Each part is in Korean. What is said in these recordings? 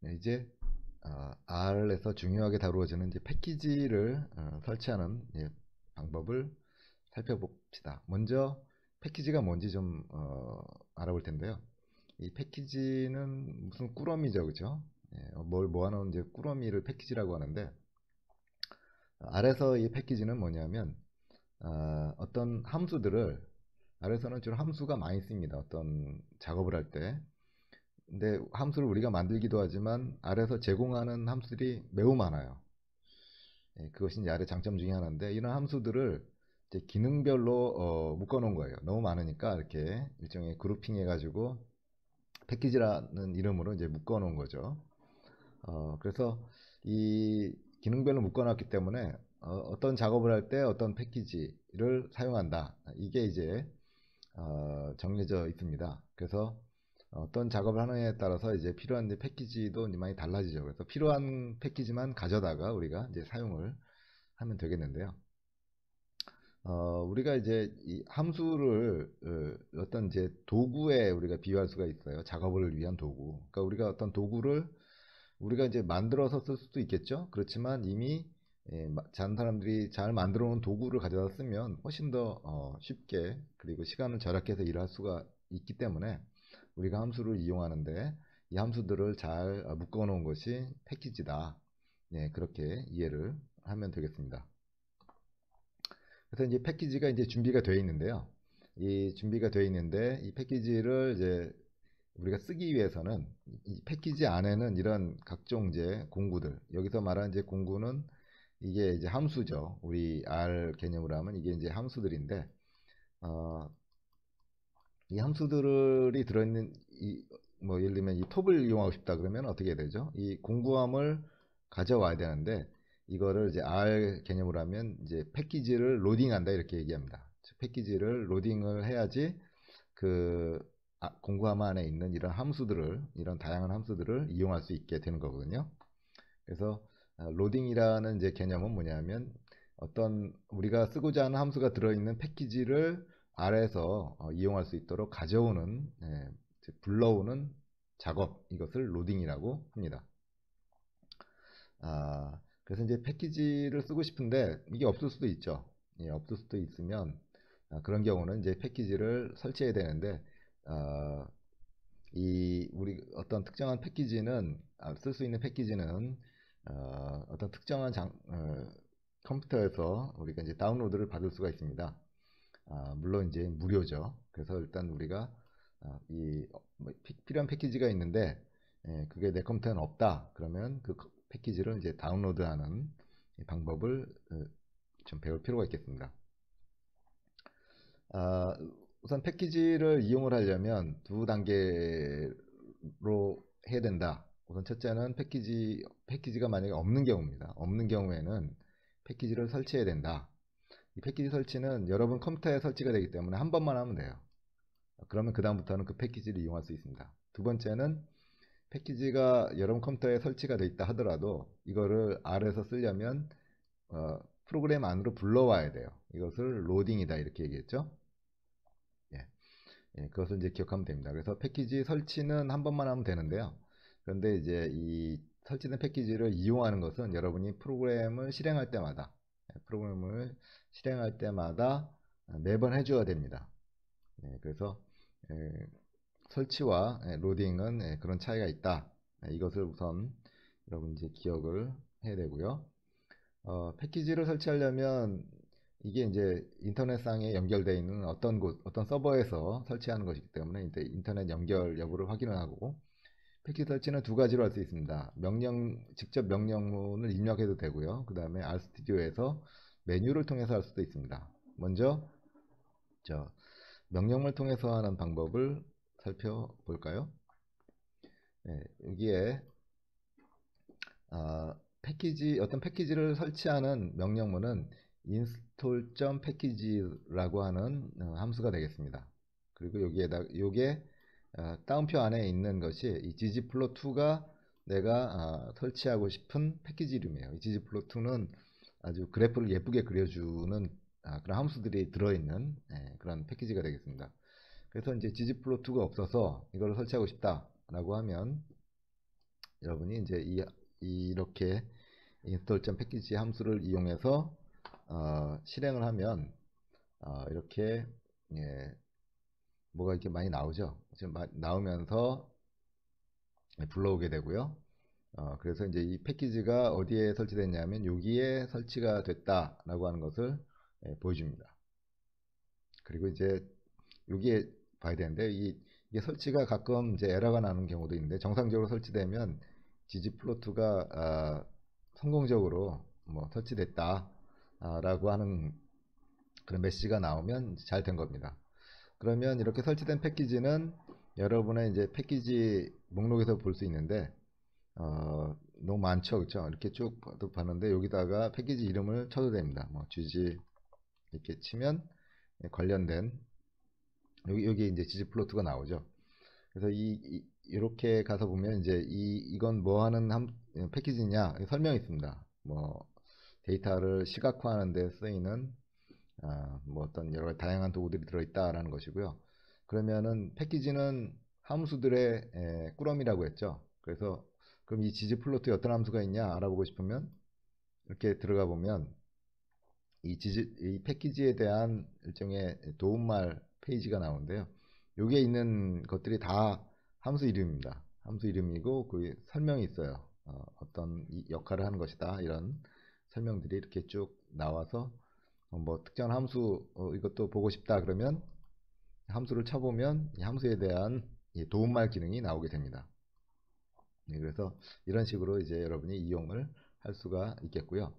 네, 이제 R에서 중요하게 다루어지는 이제 패키지를 설치하는 방법을 살펴봅시다. 먼저 패키지가 뭔지 좀 알아볼 텐데요. 이 패키지는 무슨 꾸러미죠, 그죠? 뭘 모아놓은 이제 꾸러미를 패키지라고 하는데, R에서 이 패키지는 뭐냐면 어떤 함수들을, R에서는 주로 함수가 많이 씁니다. 어떤 작업을 할 때. 근데 함수를 우리가 만들기도 하지만 R에서 제공하는 함수들이 매우 많아요. 그것이 이제 R의 장점 중에 하나인데, 이런 함수들을 이제 기능별로 묶어 놓은 거예요. 너무 많으니까 이렇게 일종의 그룹핑 해가지고 패키지라는 이름으로 이제 묶어 놓은 거죠. 그래서 이 기능별로 묶어 놨기 때문에 어떤 작업을 할 때 어떤 패키지를 사용한다. 이게 이제 정해져 있습니다. 그래서 어떤 작업을 하느냐에 따라서 이제 필요한 패키지도 이제 많이 달라지죠. 그래서 필요한 패키지만 가져다가 우리가 이제 사용을 하면 되겠는데요. 우리가 이제 이 함수를 어떤 이제 도구에 우리가 비유할 수가 있어요. 작업을 위한 도구. 그러니까 우리가 어떤 도구를 우리가 이제 만들어서 쓸 수도 있겠죠. 그렇지만 이미 다른 사람들이 잘 만들어 놓은 도구를 가져다 쓰면 훨씬 더 쉽게, 그리고 시간을 절약해서 일할 수가 있기 때문에 우리가 함수를 이용하는데 이 함수들을 잘 묶어 놓은 것이 패키지다. 네, 그렇게 이해를 하면 되겠습니다. 그래서 이제 패키지가 이제 준비가 되어 있는데요. 이 준비가 되어 있는데 이 패키지를 이제 우리가 쓰기 위해서는 이 패키지 안에는 이런 각종 이제 공구들, 여기서 말하는 이제 공구는 이게 이제 함수죠. 우리 R 개념으로 하면 이게 이제 함수들인데, 어, 이 함수들이 들어있는 이 뭐 예를 들면 이 톱을 이용하고 싶다 그러면 어떻게 해야 되죠? 이 공구함을 가져와야 되는데, 이거를 이제 R 개념으로 하면 이제 패키지를 로딩한다 이렇게 얘기합니다. 패키지를 로딩을 해야지 그 공구함 안에 있는 이런 함수들을, 이런 다양한 함수들을 이용할 수 있게 되는 거거든요. 그래서 로딩이라는 이제 개념은 뭐냐면 어떤 우리가 쓰고자 하는 함수가 들어있는 패키지를 R에서 이용할 수 있도록 가져오는, 불러오는 작업, 이것을 로딩이라고 합니다. 그래서 이제 패키지를 쓰고 싶은데 이게 없을 수도 있죠. 없을 수도 있으면 그런 경우는 이제 패키지를 설치해야 되는데, 아, 이 우리 어떤 특정한 패키지는 쓸 수 있는 패키지는 어떤 특정한 컴퓨터에서 우리가 이제 다운로드를 받을 수가 있습니다. 물론 이제 무료죠. 그래서 일단 우리가 뭐 필요한 패키지가 있는데 그게 내 컴퓨터에는 없다. 그러면 그 패키지를 이제 다운로드하는 이 방법을 좀 배울 필요가 있겠습니다. 아, 우선 패키지를 이용을 하려면 두 단계로 해야 된다. 우선 첫째는 패키지가 만약에 없는 경우입니다. 없는 경우에는 패키지를 설치해야 된다. 이 패키지 설치는 여러분 컴퓨터에 설치가 되기 때문에 한 번만 하면 돼요. 그러면 그 다음부터는 그 패키지를 이용할 수 있습니다. 두 번째는 패키지가 여러분 컴퓨터에 설치가 되어 있다 하더라도 이거를 R에서 쓰려면 프로그램 안으로 불러와야 돼요. 이것을 로딩이다 이렇게 얘기했죠. 예. 그것을 이제 기억하면 됩니다. 그래서 패키지 설치는 한 번만 하면 되는데요. 그런데 이제 이 설치된 패키지를 이용하는 것은 여러분이 프로그램을 실행할 때마다 매번 해줘야 됩니다. 그래서 에, 설치와 로딩은 그런 차이가 있다. 이것을 우선 여러분 이제 기억을 해야 되고요. 패키지를 설치하려면 이게 이제 인터넷상에 연결되어 있는 어떤 서버에서 설치하는 것이기 때문에 이제 인터넷 연결 여부를 확인을 하고, 패키지 설치는 두 가지로 할 수 있습니다. 직접 명령문을 입력해도 되고요. 그 다음에 RStudi오에서 메뉴를 통해서 할 수도 있습니다. 먼저 저 명령문을 통해서 하는 방법을 살펴볼까요? 여기에 어떤 패키지를 설치하는 명령문은 install.package라고 하는 함수가 되겠습니다. 그리고 요게 다운표 안에 있는 것이 이 ggplot2가 내가 설치하고 싶은 패키지 이름이에요. 이 ggplot2는 아주 그래프를 예쁘게 그려주는 그런 함수들이 들어있는 그런 패키지가 되겠습니다. 그래서 이제 ggplot2가 없어서 이걸 설치하고 싶다라고 하면 여러분이 이제 이렇게 install 패키지 함수를 이용해서 실행을 하면 이렇게 예, 뭐가 이렇게 많이 나오죠. 지금 나오면서 불러오게 되고요. 그래서 이제 이 패키지가 어디에 설치됐냐면 여기에 설치가 됐다라고 하는 것을 보여줍니다. 그리고 이제 여기에 봐야 되는데 이게 설치가 가끔 이제 에러가 나는 경우도 있는데 정상적으로 설치되면 ggplot가 성공적으로 뭐 설치됐다 라고 하는 그런 메시지가 나오면 잘 된 겁니다. 그러면 이렇게 설치된 패키지는 여러분의 이제 패키지 목록에서 볼 수 있는데 너무 많죠, 그렇죠? 이렇게 쭉 봤는데 여기다가 패키지 이름을 쳐도 됩니다. 뭐 gg 이렇게 치면 관련된 여기 이제 ggplot가 나오죠. 그래서 이렇게 가서 보면 이제 이건 뭐 하는 패키지냐 설명이 있습니다. 뭐 데이터를 시각화하는 데 쓰이는 뭐 어떤 여러 가지 다양한 도구들이 들어있다라는 것이고요. 그러면은 패키지는 함수들의 꾸러미라고 했죠. 그래서 그럼 이 ggplot에 어떤 함수가 있냐 알아보고 싶으면 이렇게 들어가 보면 이 패키지에 대한 일종의 도움말 페이지가 나오는데요. 여기에 있는 것들이 다 함수 이름입니다. 함수 이름이고 그 설명이 있어요. 어떤 역할을 하는 것이다 이런 설명들이 이렇게 쭉 나와서 뭐 특정한 함수 이것도 보고 싶다 그러면 함수를 쳐보면 이 함수에 대한 도움말 기능이 나오게 됩니다. 네, 그래서 이런 식으로 이제 여러분이 이용을 할 수가 있겠고요.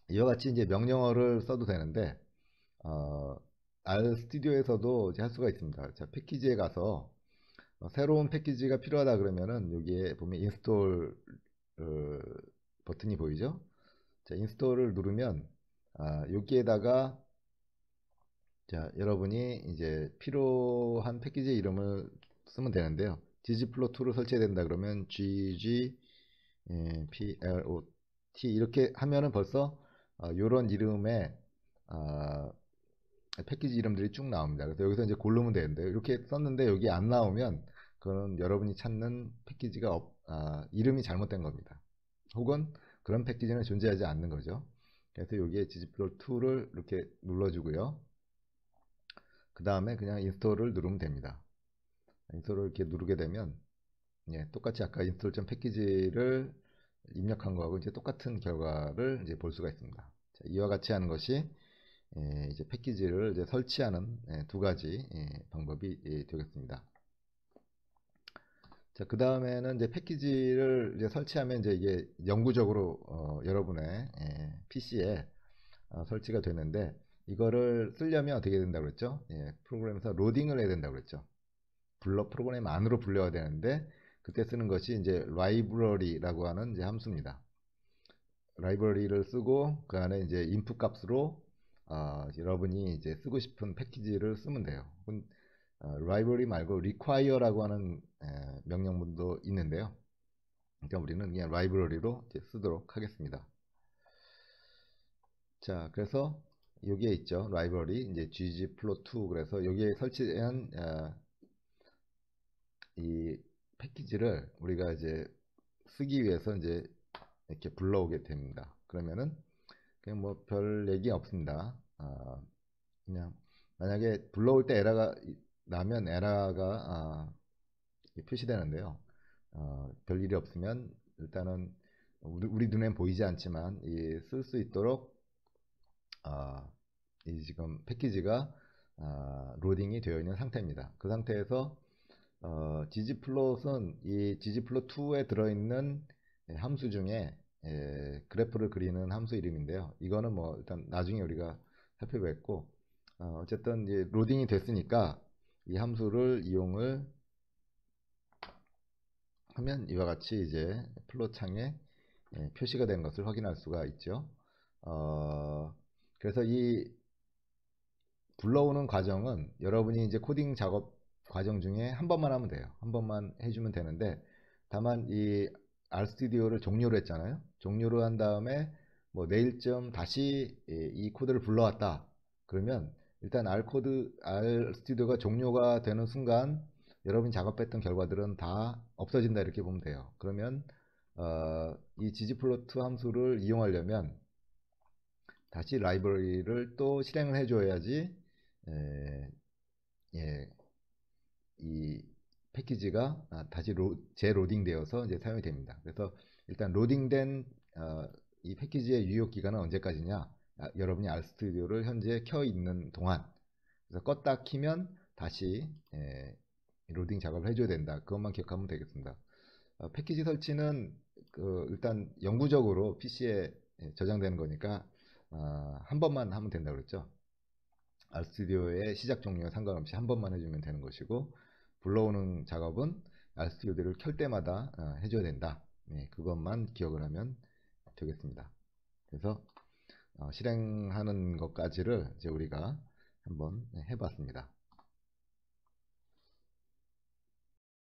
이와 같이 이제 명령어를 써도 되는데 R 스튜디오에서도 이제 할 수가 있습니다. 자, 패키지에 가서 새로운 패키지가 필요하다 그러면은 여기에 보면 인스톨 버튼이 보이죠? 자, 인스톨을 누르면 여기에다가 자, 여러분이 이제 필요한 패키지 이름을 쓰면 되는데요. ggplot2를 설치해야 된다 그러면 ggplot 이렇게 하면은 벌써 이런 이름의 패키지 이름들이 쭉 나옵니다. 그래서 여기서 이제 고르면 되는데 이렇게 썼는데 여기 안 나오면 그건 여러분이 찾는 패키지가 이름이 잘못된 겁니다. 혹은 그런 패키지는 존재하지 않는 거죠. 그래서 여기에 ggplot2를 이렇게 눌러주고요. 그 다음에 그냥 인스톨을 누르면 됩니다. 인스톨을 이렇게 누르게 되면 똑같이 아까 인스톨 전 패키지를 입력한 거하고 이제 똑같은 결과를 이제 볼 수가 있습니다. 자, 이와 같이 하는 것이 이제 패키지를 이제 설치하는 두 가지 방법이 되겠습니다. 자, 그 다음에는 이제 패키지를 이제 설치하면 이제 이게 영구적으로 여러분의 PC에 설치가 되는데 이거를 쓰려면 어떻게 된다고 그랬죠? 프로그램에서 로딩을 해야 된다고 그랬죠. 프로그램 안으로 불려야 되는데 그때 쓰는 것이 이제 library라고 하는 이제 함수입니다. 라이브러리를 쓰고 그 안에 이제 인풋 값으로 여러분이 이제 쓰고 싶은 패키지를 쓰면 돼요. 라이브러리 말고 require라고 하는 명령문도 있는데요. 그러니까 우리는 그냥 라이브러리로 이제 쓰도록 하겠습니다. 자, 그래서 여기에 있죠. 라이브러리 이제 ggplot2 그래서 여기에 설치한 이 패키지를 우리가 이제 쓰기 위해서 이제 이렇게 불러오게 됩니다. 그러면은 그냥 뭐 별 얘기 없습니다. 그냥 만약에 불러올 때 에러가 나면 에러가 표시되는데요. 별 일이 없으면 일단은 우리 눈엔 보이지 않지만 쓸 수 있도록 이 지금 패키지가 로딩이 되어 있는 상태입니다. 그 상태에서 ggplot은 이 ggplot2에 들어있는 함수 중에 그래프를 그리는 함수 이름인데요. 이거는 뭐 일단 나중에 우리가 살펴보겠고 어쨌든 이제 로딩이 됐으니까 이 함수를 이용을 하면 이와 같이 이제 플롯 창에 표시가 된 것을 확인할 수가 있죠. 그래서 이 불러오는 과정은 여러분이 이제 코딩 작업 과정 중에 한 번만 하면 돼요. 한 번만 해주면 되는데 다만 이 RStudio를 종료를 했잖아요. 종료를 한 다음에 뭐 내일쯤 다시 이 코드를 불러왔다. 그러면 일단 RStudio가 종료가 되는 순간 여러분이 작업했던 결과들은 다 없어진다 이렇게 보면 돼요. 그러면 이 ggplot 함수를 이용하려면 다시 라이브러리를 또 실행을 해줘야지 예, 이 패키지가 다시 재로딩 되어서 이제 사용이 됩니다. 그래서 일단 로딩된 이 패키지의 유효 기간은 언제까지냐? 여러분이 RStudi오를 현재 켜 있는 동안, 그래서 껐다 키면 다시 로딩 작업을 해줘야 된다. 그것만 기억하면 되겠습니다. 패키지 설치는 일단 영구적으로 PC에 저장되는 거니까 한 번만 하면 된다고 그랬죠. RStudio의 시작 종료와 상관없이 한 번만 해주면 되는 것이고, 불러오는 작업은 RStudio를 켤 때마다 해줘야 된다. 그것만 기억을 하면 되겠습니다. 그래서 실행하는 것까지를 이제 우리가 한번 해봤습니다.